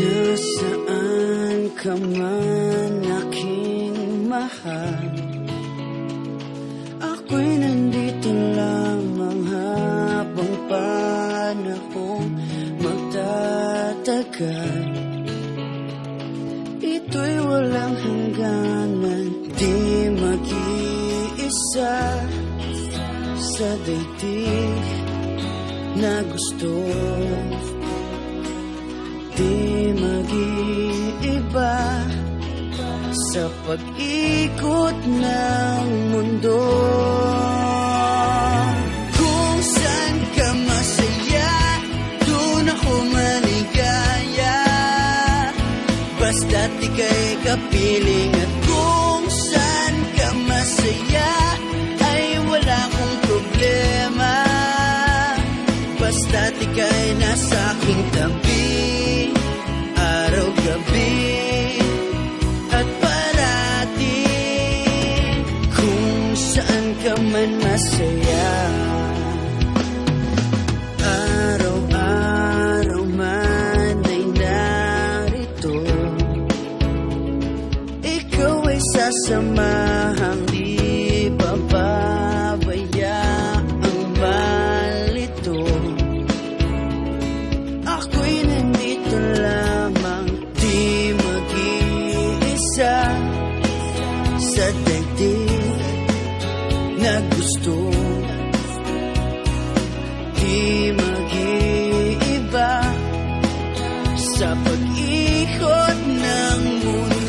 Nasaan ka man aking mahal, ako'y nandito lamang habang panahon magtatagal. Ito'y walang hangganan, di mag-iisa sa daigdig na gusto. Di mag-iiba sa pag-ikot ng mundo. Kung saan ka masaya, doon ako maligaya. Basta't ika'y kapiling. At kung saan ka masaya, ay wala akong problema. Basta't ika'y nasa aking tabi, araw-gabi at parati. Kung saan ka man masaya, araw-araw man ay narito. Ikaw ay sasamahang di pababayaang malito. Ako'y nandito lamang, di mag-iisa sa daigdig na gusto. Di mag-iiba sa pag-ikot ng mundo.